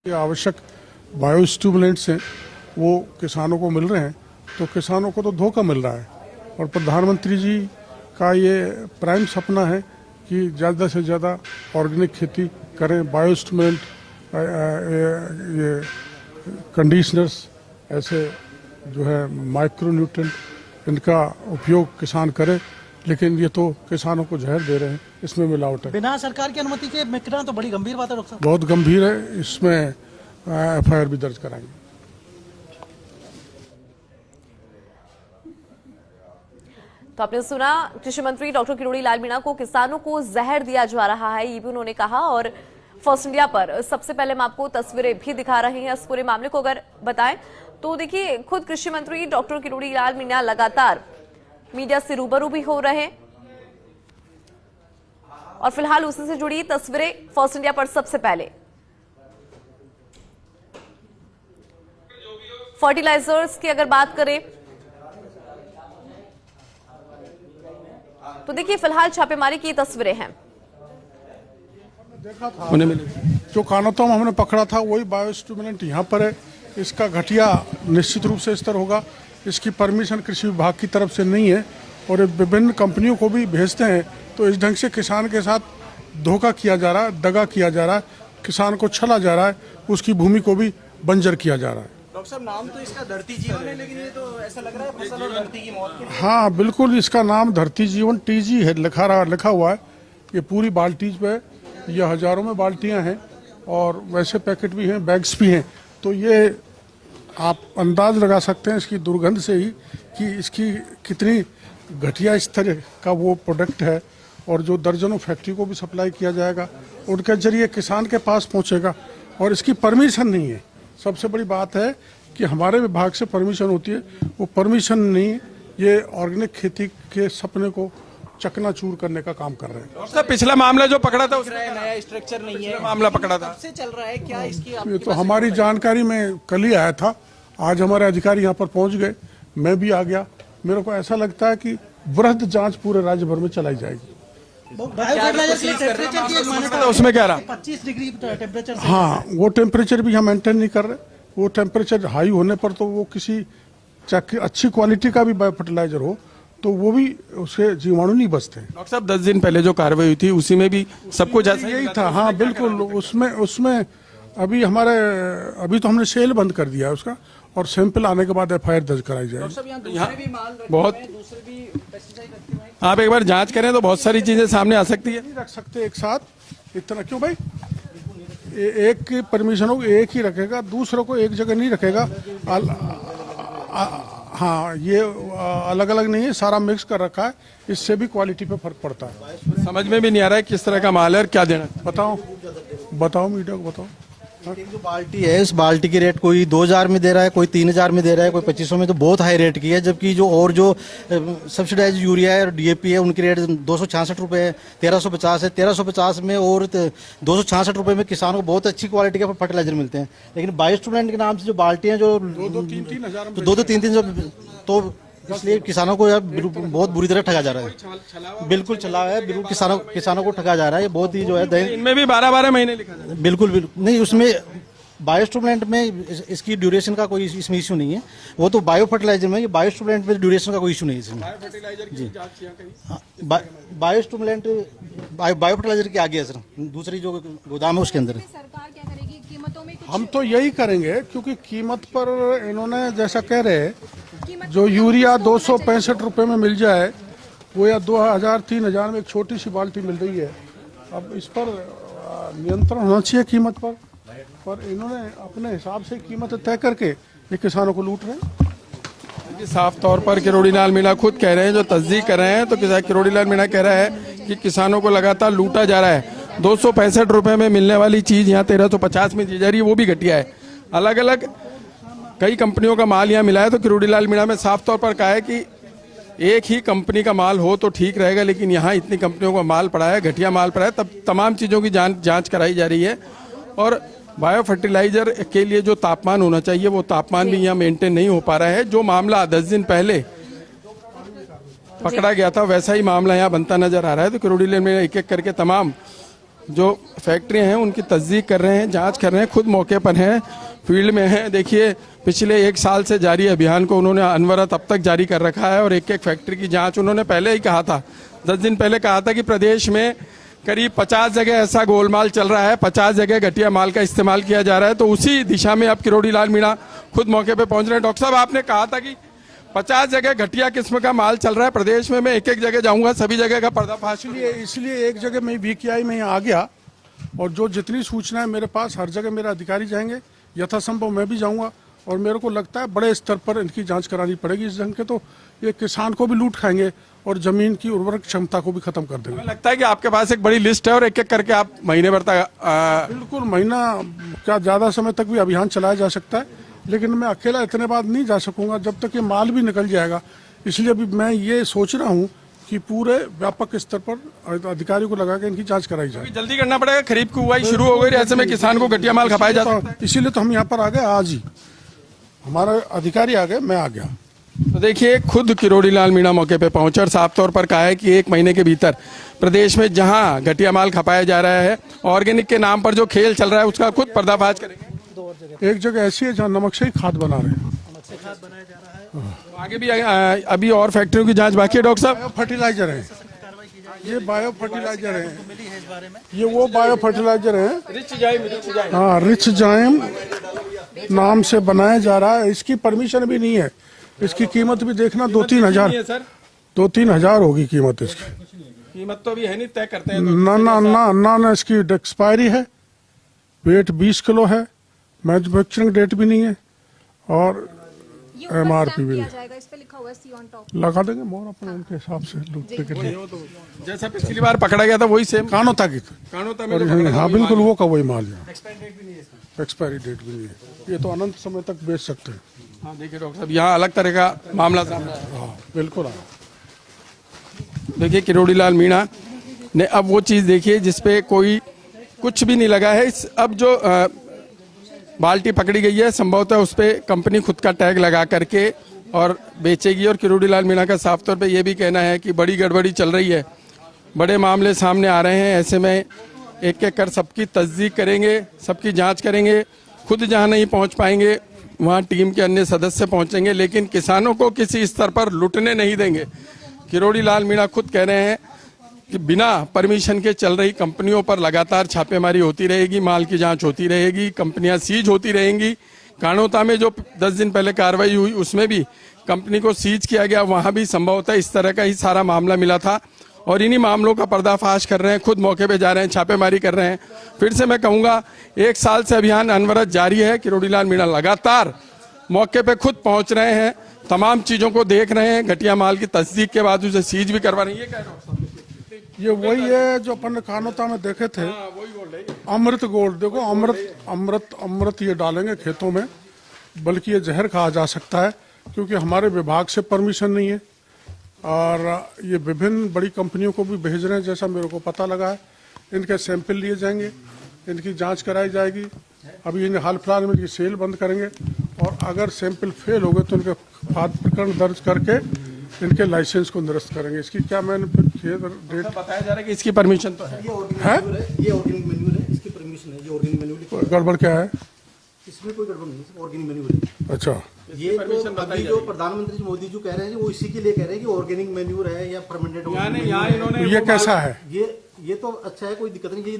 आवश्यक bio stimulants हैं वो किसानों को मिल रहे हैं, तो किसानों को तो धोखा मिल रहा है। और प्रधानमंत्री जी का ये प्राइम सपना है कि ज़्यादा से ज़्यादा ऑर्गेनिक खेती करें, बायो स्टिमुलेंट, ये कंडीशनर्स, ऐसे जो है माइक्रोन्यूट्रेंट, इनका उपयोग किसान करे, लेकिन ये तो किसानों को जहर दे रहे हैं, इसमें मिलावट है। बिना सरकार की अनुमति के मिलना तो बड़ी गंभीर बात है डॉक्टर साहब। बहुत गंभीर है, इसमें FIR भी दर्ज कराएंगे। तो आपने सुना कृषि मंत्री डॉक्टर किरोड़ी लाल मीणा को किसानों को जहर दिया जा रहा है, ये भी उन्होंने कहा। और फर्स्ट इंडिया पर सबसे पहले हम आपको तस्वीरें भी दिखा रहे हैं। इस पूरे मामले को अगर बताएं तो देखिए, खुद कृषि मंत्री डॉक्टर किरोड़ी लाल मीणा लगातार मीडिया से रूबरू भी हो रहे हैं और फिलहाल उसी से जुड़ी तस्वीरें फर्स्ट इंडिया पर सबसे पहले। फर्टिलाइजर्स की अगर बात करें तो देखिए, फिलहाल छापेमारी की तस्वीरें हैं। देखा था जो कानोतम हमने पकड़ा था वही बायो स्टिमुलेंट यहाँ पर है। इसका घटिया निश्चित रूप से स्तर होगा। इसकी परमिशन कृषि विभाग की तरफ से नहीं है और विभिन्न कंपनियों को भी भेजते हैं, तो इस ढंग से किसान के साथ धोखा किया जा रहा है, दगा किया जा रहा है, किसान को छला जा रहा है, उसकी भूमि को भी बंजर किया जा रहा है। डॉक्टर साहब, नाम तो इसका धरती जीवन है, लेकिन ये तो ऐसा लग रहा है फसल और धरती की मौत के। हाँ बिल्कुल, इसका नाम धरती जीवन TG है, लिखा हुआ है। ये पूरी बाल्टीज पे, ये हजारों में बाल्टियां हैं और वैसे पैकेट भी हैं, बैग्स भी हैं। तो ये आप अंदाज लगा सकते हैं इसकी दुर्गंध से ही कि इसकी कितनी घटिया स्तर का वो प्रोडक्ट है, और जो दर्जनों फैक्ट्री को भी सप्लाई किया जाएगा, उनके जरिए किसान के पास पहुंचेगा, और इसकी परमिशन नहीं है। सबसे बड़ी बात है कि हमारे विभाग से परमिशन होती है, वो परमिशन नहीं। ये ऑर्गेनिक खेती के सपने को चकनाचूर करने का काम कर रहे हैं। सर, पिछला मामला जो पकड़ा था उसमें नया स्ट्रक्चर नहीं है, मामला पकड़ा था, कब से चल रहा है, क्या इसकी ये तो हमारी जानकारी में कल ही आया था। आज हमारे अधिकारी यहाँ पर पहुंच गए, मैं भी आ गया। मेरे को ऐसा लगता है कि वृहद जांच पूरे राज्य भर में चलाई जाएगी। उसमें क्या रहा? 25 डिग्री टेम्परेचर। हाँ, वो टेम्परेचर भी हम मेंटेन नहीं कर रहे। वो टेम्परेचर हाई होने पर तो वो किसी अच्छी क्वालिटी का भी बायो फर्टिलाइजर हो तो वो भी उससे जीवाणु नहीं बचते। डॉक्टर साहब, 10 दिन पहले जो कार्रवाई हुई थी उसी में भी सब कुछ ऐसा यही था। हाँ बिल्कुल, उसमें अभी तो हमने सेल बंद कर दिया है उसका, और सैंपल आने के बाद FIR दर्ज कराई जाएगी। बहुत आप एक बार जांच करें तो बहुत सारी चीजें सामने आ सकती है। नहीं रख सकते एक साथ इतना, क्यों भाई? एक की परमिशन हो, एक ही रखेगा, दूसरों को एक जगह नहीं रखेगा। हाँ, ये अलग अलग नहीं है, सारा मिक्स कर रखा है, इससे भी क्वालिटी पे फर्क पड़ता है। समझ में भी नहीं आ रहा है किस तरह का माल है और क्या देना। बताओ मीडिया को बताओ। जो बाल्टी है, इस बाल्टी की रेट कोई 2000 में दे रहा है, कोई 3000 में दे रहा है, कोई 2500 में, तो बहुत हाई रेट की है। जबकि जो सब्सिडाइज यूरिया है और DAP है, उनकी रेट 266 रुपये है, 1350 है। 1350 में और 266 रुपये में किसानों को बहुत अच्छी क्वालिटी के फर्टिलाइजर मिलते हैं। लेकिन बायो स्टूडेंट के नाम से जो बाल्टी हैं, जो 2-3 तो इसलिए किसानों को यार बहुत बुरी तरह ठगा जा रहा है। बिल्कुल छला है, बिल्कुल किसानों को ठगा जा रहा है। ये बहुत ही जो है, इनमें भी 12-12 महीने लिखा है। बिल्कुल नहीं, उसमें बायो स्टूडेंट में इसकी ड्यूरेशन का कोई इसमें इशू नहीं है। वो तो बायो फर्टिलाइजर में, बायो स्टूडेंट में ड्यूरेशन का कोई इशू नहीं है इसमें। बायो स्टूडेंट बायो फर्टिलाइजर के आगे है सर, दूसरी जो गोदाम है उसके अंदर है। सरकार क्या करेगी कीमतों में? हम तो यही करेंगे, क्योंकि कीमत पर इन्होंने जैसा कह रहे, जो यूरिया 265 रुपये में मिल जाए, वो या 2000-3000 में एक छोटी सी बाल्टी मिल रही है। अब इस पर नियंत्रण होना चाहिए कीमत पर इन्होंने अपने हिसाब से कीमत तय करके ये किसानों को लूट रहे हैं। साफ तौर पर किरोड़ी लाल मीणा खुद कह रहे हैं, जो तस्दीक कर रहे हैं, तो किरोड़ी लाल मीणा कह रहा है कि किसानों को लगातार लूटा जा रहा है। 265 रुपये में मिलने वाली चीज यहाँ 1350 में दी जा रही है, वो भी घटिया है। अलग अलग कई कंपनियों का माल यहाँ मिला है। तो किरोड़ी लाल मीणा में साफ तौर पर कहा है कि एक ही कंपनी का माल हो तो ठीक रहेगा, लेकिन यहाँ इतनी कंपनियों का माल पड़ा है, घटिया माल पड़ा है। तब तमाम चीज़ों की जांच कराई जा रही है। और बायो फर्टिलाइजर के लिए जो तापमान होना चाहिए वो तापमान भी यहाँ मेंटेन नहीं हो पा रहा है। जो मामला 10 दिन पहले पकड़ा गया था वैसा ही मामला यहाँ बनता नजर आ रहा है। तो किरोड़ी लाल मीणा एक एक करके तमाम जो फैक्ट्री हैं उनकी तस्दीक कर रहे हैं, जांच कर रहे हैं, खुद मौके पर हैं, फील्ड में हैं। देखिए पिछले 1 साल से जारी अभियान को उन्होंने अनवरत अब तक जारी कर रखा है और एक एक फैक्ट्री की जांच उन्होंने पहले ही कहा था, 10 दिन पहले कहा था कि प्रदेश में करीब 50 जगह ऐसा गोलमाल चल रहा है, 50 जगह घटिया माल का इस्तेमाल किया जा रहा है। तो उसी दिशा में अब किरोड़ी लाल मीणा खुद मौके पे पहुंच रहे हैं। डॉक्टर साहब, आपने कहा था कि 50 जगह घटिया किस्म का माल चल रहा है प्रदेश में, मैं एक एक जगह जाऊंगा, सभी जगह का पर्दाफाश। इसलिए एक जगह मैं VKI में यहाँ आ गया और जो जितनी सूचना है मेरे पास, हर जगह मेरे अधिकारी जाएंगे, यथासंभव मैं भी जाऊंगा और मेरे को लगता है बड़े स्तर पर इनकी जांच करानी पड़ेगी। इस ढंग के तो ये किसान को भी लूट खाएंगे और जमीन की उर्वरक क्षमता को भी खत्म कर देंगे। लगता है कि आपके पास एक बड़ी लिस्ट है और एक एक करके आप महीने भर तक बिल्कुल, महीना क्या ज्यादा समय तक भी अभियान चलाया जा सकता है, लेकिन मैं अकेला इतने बाद नहीं जा सकूंगा जब तक ये माल भी निकल जाएगा। इसलिए अभी मैं ये सोच रहा हूँ कि पूरे व्यापक स्तर पर अधिकारियों को लगा के इनकी जांच कराई जाए। जल्दी करना पड़ेगा, खरीफ की बुआई शुरू हो गई, ऐसे में किसान को घटिया माल खपाया जा सकता है। इसीलिए तो हम यहाँ पर आ गए आज ही, हमारा अधिकारी आ गए, मैं आ गया। तो देखिए खुद किरोड़ी लाल मीणा मौके पे पहुंचे और साफ तौर पर कहा है कि 1 महीने के भीतर प्रदेश में जहां घटिया माल खपाया जा रहा है, ऑर्गेनिक के नाम पर जो खेल चल रहा है उसका खुद पर्दाफाश करेंगे। एक जगह ऐसी है जहाँ नमक से ही खाद बना रहे हैं। आगे भी अभी और फैक्ट्रियों की जांच बाकी है डॉक्टर साहब। बायो फर्टिलाइजर है, ये बायो फर्टिलाइजर है, ये वो बायो फर्टिलाइजर है। हाँ, रिच जाइम नाम से बनाया जा रहा है। इसकी परमिशन भी नहीं है। इसकी कीमत भी देखना 2-3 हजार, 2-3 हजार होगी कीमत इसकी। कीमत तो अभी है नहीं, तय करते हैं। ना ना ना ना ना, इसकी एक्सपायरी है, वेट 20 किलो है, मैन्युफैक्चरिंग डेट भी नहीं है और MRP भी नहीं। इस पे लिखा हुआ है सी ऑन टॉप। लगा देंगे मोहर अपने उनके हिसाब से लूटने के लिए। जैसा पिछली बार पकड़ा गया था वही सेम कानों तक ही कानों और हाँ बिल्कुल वो का वही माल है। एक्सपायरी डेट भी नहीं है, ये तो अनंत समय तक बेच सकते हैं। हाँ देखिए डॉक्टर साहब, यहाँ अलग तरह का मामला सामने आया। हाँ बिल्कुल। देखिए किरोड़ी लाल मीणा ने अब वो चीज़ देखिए जिसपे कोई कुछ भी नहीं लगा है। अब जो बाल्टी पकड़ी गई है संभवतः उस पर कंपनी खुद का टैग लगा करके और बेचेगी। और किरोड़ी लाल मीणा का साफ तौर पे ये भी कहना है कि बड़ी गड़बड़ी चल रही है, बड़े मामले सामने आ रहे हैं, ऐसे में एक एक कर सबकी तस्दीक करेंगे, सबकी जांच करेंगे। खुद जहां नहीं पहुंच पाएंगे वहां टीम के अन्य सदस्य पहुंचेंगे, लेकिन किसानों को किसी स्तर पर लुटने नहीं देंगे। किरोड़ी लाल मीणा खुद कह रहे हैं कि बिना परमिशन के चल रही कंपनियों पर लगातार छापेमारी होती रहेगी, माल की जांच होती रहेगी, कंपनियां सीज होती रहेंगी। कानोता में जो 10 दिन पहले कार्रवाई हुई उसमें भी कंपनी को सीज किया गया, वहां भी संभवतः इस तरह का ही सारा मामला मिला था और इन्हीं मामलों का पर्दाफाश कर रहे हैं, खुद मौके पे जा रहे हैं, छापेमारी कर रहे हैं। फिर से मैं कहूंगा 1 साल से अभियान अनवरत जारी है। किरोड़ी लाल मीणा लगातार मौके पे खुद पहुंच रहे हैं, तमाम चीजों को देख रहे हैं, घटिया माल की तस्दीक के बाद उसे सीज भी करवा रहे हैं। ये क्या है? ये वही है जो अपन ने कानोता में देखे थे, अमृत गोल्ड। देखो अमृत अमृत अमृत ये डालेंगे खेतों में, बल्कि ये जहर कहा जा सकता है क्योंकि हमारे विभाग से परमिशन नहीं है और ये विभिन्न बड़ी कंपनियों को भी भेज रहे हैं जैसा मेरे को पता लगा है। इनके सैंपल लिए जाएंगे, इनकी जांच कराई जाएगी। अभी इन हाल फिलहाल में इनकी सेल बंद करेंगे और अगर सैंपल फेल हो गए तो इनके खाद प्रकरण दर्ज करके इनके लाइसेंस को निरस्त करेंगे। इसकी क्या मैंने डेट बताया जा रहा है कि इसकी परमिशन तो है। ये ऑर्गेनिक मैन्यूर है, इसकी परमिशन है। ये ऑर्गेनिक मैन्यूर गड़बड़ क्या है? इसमें कोई गड़बड़ नहीं, ऑर्गेनिक मैन्यूर है। अच्छा, ये तो अभी जो प्रधानमंत्री जी मोदी जी कह रहे हैं वो इसी के लिए कह रहे हैं कि ऑर्गेनिक मैन्यूर है या परमानेंट। ये कैसा है? ये तो अच्छा है, कोई दिक्कत नहीं।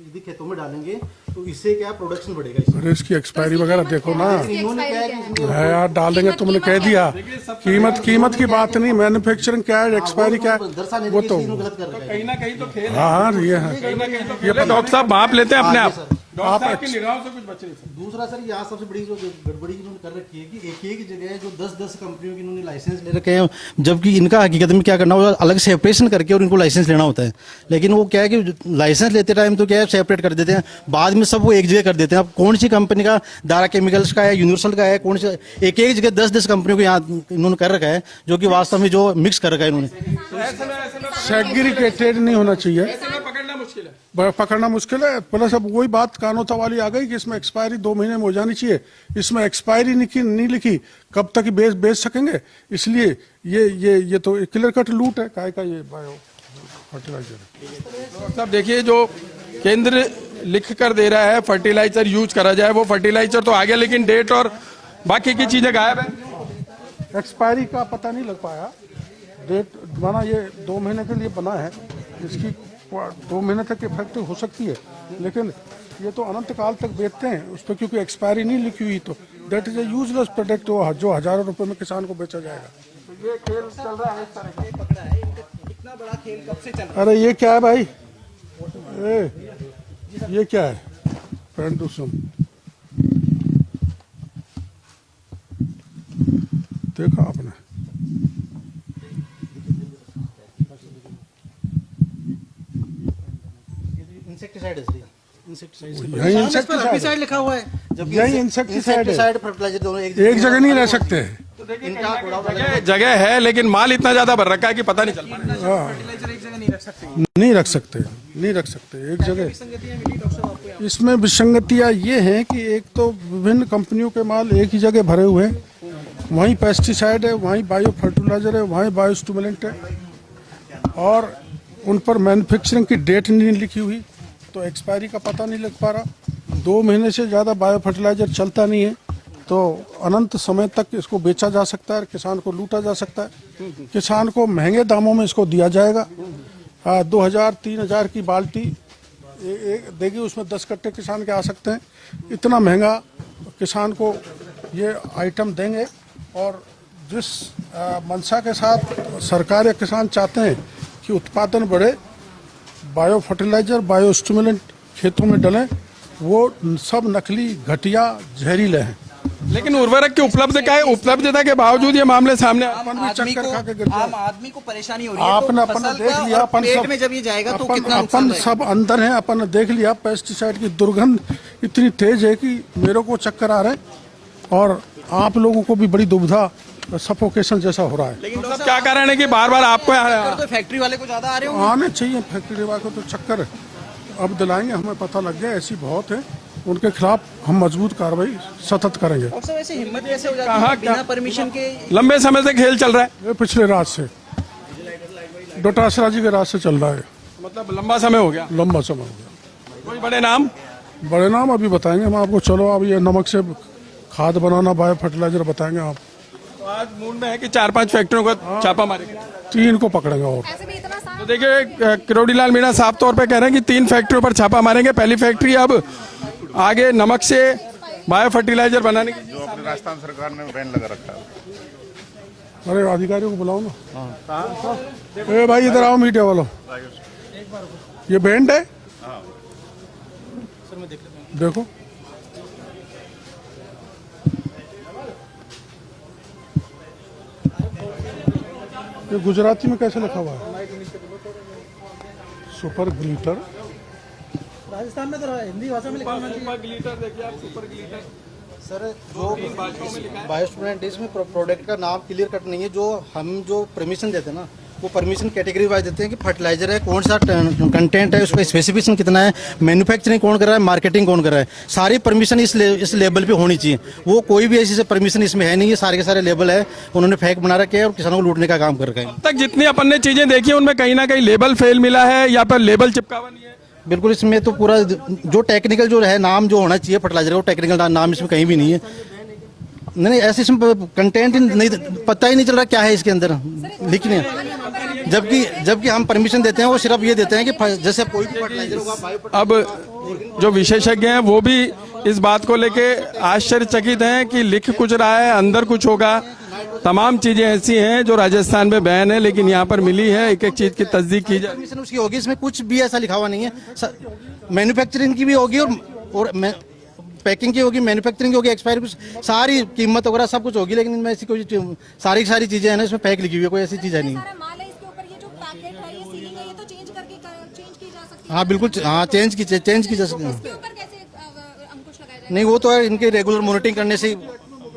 यदि खेतों में डालेंगे तो इससे क्या प्रोडक्शन बढ़ेगा। इसमें अरे इसकी एक्सपायरी वगैरह देखो ना। इन्होंने क्या है कि इसमें है यार, डालेंगे तुमने कह दिया। कीमत की बात नहीं, मैन्युफैक्चरिंग क्या है, एक्सपायरी क्या है, वो तो गलत कर रहा है। कहीं ना कहीं तो खेल हाँ ये है। ये डॉक्टर साहब माप लेते हैं अपने आप, आप आपकी निगाहों से कुछ बचे नहीं सकते। दूसरा सर यहाँ सबसे बड़ी जो गड़बड़ी इन्होंने कर रखी है कि एक जगह जो 10-10 कंपनियों की इन्होंने लाइसेंस ले रखे हैं, जबकि इनका हकीकत में क्या करना होगा, अलग सेपरेशन करके और इनको लाइसेंस लेना होता है। लेकिन वो क्या है कि लाइसेंस लेते टाइम तो क्या है सेपरेट कर देते हैं, बाद में सब वो एक जगह कर देते हैं। अब कौन सी कंपनी का, दारा केमिकल्स का है, यूनिवर्सल का है, कौन सा, एक जगह 10-10 कंपनियों को यहाँ इन्होंने कर रखा है, जो कि वास्तव में जो मिक्स कर रखा है इन्होंने। सेग्रीगेटेड नहीं होना चाहिए, पकड़ना मुश्किल है, पकड़ना मुश्किल है। प्लस अब वही बात कानोता वाली आ गई कि इसमें एक्सपायरी 2 महीने में हो जानी चाहिए। इसमें एक्सपायरी नहीं लिखी, कब तक बेच सकेंगे। इसलिए ये तो क्लियर कट लूट है। काय का ये बायो फर्टिलाइजर। साहब देखिए, जो केंद्र लिख कर दे रहा है फर्टिलाइजर यूज करा जाए, वो फर्टिलाइजर तो आ गया, लेकिन डेट और बाकी की चीजें गायब है। एक्सपायरी का पता नहीं लग पाया। डेट बना ये 2 महीने के लिए बना है, इसकी 2 महीने तक इफेक्टिव हो सकती है, लेकिन ये तो अनंत काल तक बेचते हैं उस पर, क्योंकि एक्सपायरी नहीं लिखी हुई, तो that is a useless product जो हजारों रुपए में किसान को बेचा जाएगा। ये खेल चल रहा है इस तरह का। पकड़ा है इतना बड़ा खेल कब से चल रहा अरे ये क्या है भाई, ये क्या है? पेंडुसम देखा आपने? इंसेक्टिसाइड है इसलिए। यही इंसेक्टिसाइड लिखा हुआ है, जबकि यही इंसेक्टिसाइड है। फर्टिलाइजर दोनों एक जगह नहीं रह सकते हैं। जगह है, लेकिन माल इतना ज्यादा भर रखा है कि पता नहीं चल पा रहा है। फर्टिलाइजर एक जगह नहीं रख सकते। नहीं रख सकते, नहीं रख सकते एक जगह। विसंगतियां मिली डॉक्टर साहब आपको यहाँ? इसमें विसंगतियां ये हैं कि एक तो विभिन्न कंपनियों के माल एक ही जगह भरे हुए हैं, वहीं पेस्टिसाइड है, वहीं बायो फर्टिलाइजर है, वहीं बायो स्टिमुलेंट है, और उन पर मैन्युफैक्चरिंग की डेट नहीं लिखी हुई, तो एक्सपायरी का पता नहीं लग पा रहा। 2 महीने से ज़्यादा बायो फर्टिलाइजर चलता नहीं है, तो अनंत समय तक इसको बेचा जा सकता है, किसान को लूटा जा सकता है। किसान को महंगे दामों में इसको दिया जाएगा। 2000-3000 की बाल्टी देगी, उसमें 10 कट्टे किसान के आ सकते हैं। इतना महंगा किसान को ये आइटम देंगे, और जिस मंशा के साथ सरकार या किसान चाहते हैं कि उत्पादन बढ़े, बायो फर्टिलाइजर बायो स्टिमुलेंट खेतों में डलें, वो सब नकली, घटिया, जहरीले हैं। लेकिन उर्वरक की उपलब्धता के बावजूद ये मामले सामने आए। अपन भी चक्कर खा के गिर जाए। आम आदमी को परेशानी हो रही है। आपने तो अपन फसल देख का लिया, और अपन पेट सब में जब ये जाएगा तो कितना नुकसान अपन रहेगा? सब अंदर हैं, अपन ने देख लिया। पेस्टिसाइड की दुर्गंध इतनी तेज है कि मेरे को चक्कर आ रहे हैं, और आप लोगों को भी बड़ी दुविधा, सफोकेशन जैसा हो रहा है। लेकिन मतलब क्या कारण है कि बार बार आपको तो फैक्ट्री वाले को ज्यादा आ रहे होंगे। आने चाहिए फैक्ट्री वाले को, तो चक्कर अब दिलाएंगे, हमें पता लग गया ऐसी बहुत है, उनके खिलाफ हम मजबूत कार्रवाई सतत करेंगे। डॉक्टर साहब ऐसे हिम्मत कैसे हो जाती कहाँ है क्या? बिना परमिशन के? लंबे समय से खेल चल रहा है, ये पिछले रात से डोटासरा जी के रात से चल रहा है, मतलब लंबा समय हो गया। लंबा समय हो गया। कोई बड़े नाम? बड़े नाम अभी बताएंगे हम आपको। चलो अब ये नमक से खाद बनाना, बायो फर्टिलाइजर बताएंगे आप। तो आज मूड में है कि 4-5 फैक्ट्रियों को छापा मारेंगे। 3 को पकड़ेंगे और। ऐसे भी इतना सारा तो देखिए, किरोड़ी लाल मीणा साफ तौर पे कह रहे हैं कि 3 फैक्ट्रियों पर छापा मारेंगे। पहली फैक्ट्री अब आगे नमक से बायो फर्टिलाइजर बनाने की, जो अपनी राजस्थान सरकार ने बैन लगा रखा है। अरे अधिकारियों को बुलाओ ना। ए भाई इधर आओ, मीडिया वालों। ये बैंड है, देखो। ये गुजराती में कैसे लिखा हुआ है? Super glitter. राजस्थान में तो हिंदी भाषा में लिखा सुपर ग्लिटर देखिए आप, सुपर ग्लिटर। सर, जो बायो स्टूडेंट इसमें प्रोडक्ट का नाम क्लियर कट नहीं है। जो हम जो परमिशन देते हैं ना, वो परमिशन कैटेगरी वाइज देते हैं कि फर्टिलाइजर है, कौन सा कंटेंट है, उसका स्पेसिफिकेशन कितना है, मैन्युफैक्चरिंग कौन कर रहा है, मार्केटिंग कौन कर रहा है, सारी परमिशन इस लेवल पे होनी चाहिए। वो कोई भी ऐसी परमिशन इसमें है नहीं है, सारे के सारे लेवल है, उन्होंने फेक बना रखे हैं और किसानों को लूटने का काम कर रखे हैं। अब तक जितनी अपन ने चीजें देखी उनमें कहीं ना कहीं लेबल फेल मिला है, या पर लेबल चिपकावा नहीं है। बिल्कुल, इसमें तो पूरा जो टेक्निकल जो है नाम जो होना चाहिए फर्टिलाइजर का, वो टेक्निकल नाम इसमें कहीं भी नहीं है। नहीं, ऐसे इसमें कंटेंट नहीं, पता ही नहीं चल रहा क्या है इसके अंदर लिखने। जबकि हम परमिशन देते हैं, वो सिर्फ ये देते हैं कि जैसे कोई भी फर्टिलाइजर होगा। अब जो विशेषज्ञ हैं वो भी इस बात को लेके आश्चर्यचकित हैं कि लिख कुछ रहा है, अंदर कुछ होगा। तमाम चीजें ऐसी हैं जो राजस्थान में बैन है, लेकिन यहाँ पर मिली है। एक एक चीज की तस्दीक की जाए। परमिशन उसकी होगी, इसमें कुछ भी ऐसा लिखा हुआ नहीं है। मैन्युफैक्चरिंग की भी होगी और पैकिंग की होगी, मैन्युफैक्चरिंग की होगी, एक्सपायरी सारी कीमत वगैरह सब कुछ होगी, लेकिन इनमें ऐसी कोई सारी चीजें हैं ना, इसमें पैक लिखी हुई है, कोई ऐसी चीज है नहीं। सारा माल है इसके ऊपर, ये जो पैकेट है, ये सीलिंग है, ये तो चेंज की जा सकती है। हाँ बिल्कुल, हाँ चेंज की जा सकती है। इसके ऊपर कैसे अंकुश लगाया जाए? नहीं, वो तो है, इनके रेगुलर मॉनिटरिंग करने से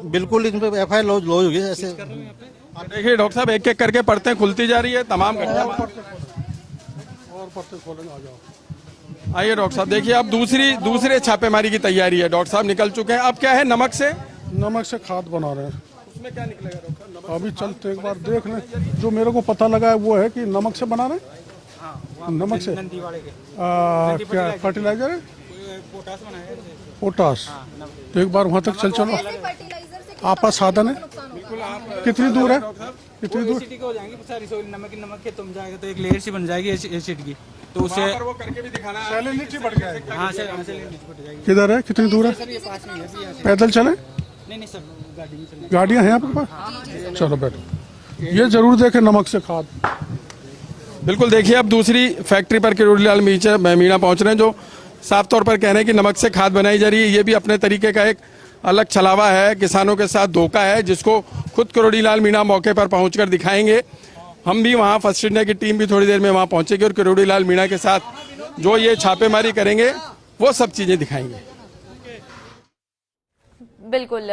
बिल्कुल इन पर FIR लॉज होगी। ऐसे देखिए डॉक्टर साहब, एक एक करके परतें खुलती जा रही है, तमाम घटना। और पत्ते खोलेंगे, आ जाओ। आइए डॉक्टर साहब, देखिए अब दूसरे छापेमारी की तैयारी है। डॉक्टर साहब निकल चुके हैं। अब क्या है, नमक से खाद बना रहे हैं। उसमें क्या निकलेगा डॉक्टर? अभी चलते एक बार देख लें। जो मेरे को पता लगा है वो है कि नमक से बना रहे हैं। नमक से नंदी वाले के क्या फर्टिलाइजर है? पोटास बनाया है। पोटास। तो एक बार वहां तक चल चलो। ऐसे फर्टिलाइजर से किस आपका साधन है? नुकसान होगा? कितनी दूर है? कितनी दूर? एसिड हो जाएंगी सारी सोइल नमक के तुम जाएगा तो एक लेयर सी बन जाएगी एसिड की, तो उससे वो करके भी दिखाना है। सैलिनिटी बढ़ जाएगी। हाँ सर हाँ सर निपट जाएगी। किधर है? कितनी दूर है? सर ये पास में है अभी यहाँ से। पैदल चले? नहीं सर गाड़ी में चलना। गाड़ियां हैं आपके पास? चलो बैठो। ये जरूर देखें नमक से खाद। बिल्कुल देखिए, अब दूसरी फैक्ट्री पर किरोड़ी लाल मीणा पहुंच रहे हैं, जो साफ तौर पर कह रहे हैं कि नमक से खाद बनाई जा रही है। ये भी अपने तरीके का एक अलग छलावा है, किसानों के साथ धोखा है, जिसको खुद किरोड़ी लाल मीणा मौके पर पहुंचकर दिखाएंगे। हम भी वहां फर्स्ट इंडिया की टीम भी थोड़ी देर में वहां पहुंचेगी और किरोड़ी लाल मीणा के साथ जो ये छापेमारी करेंगे वो सब चीजें दिखाएंगे। बिल्कुल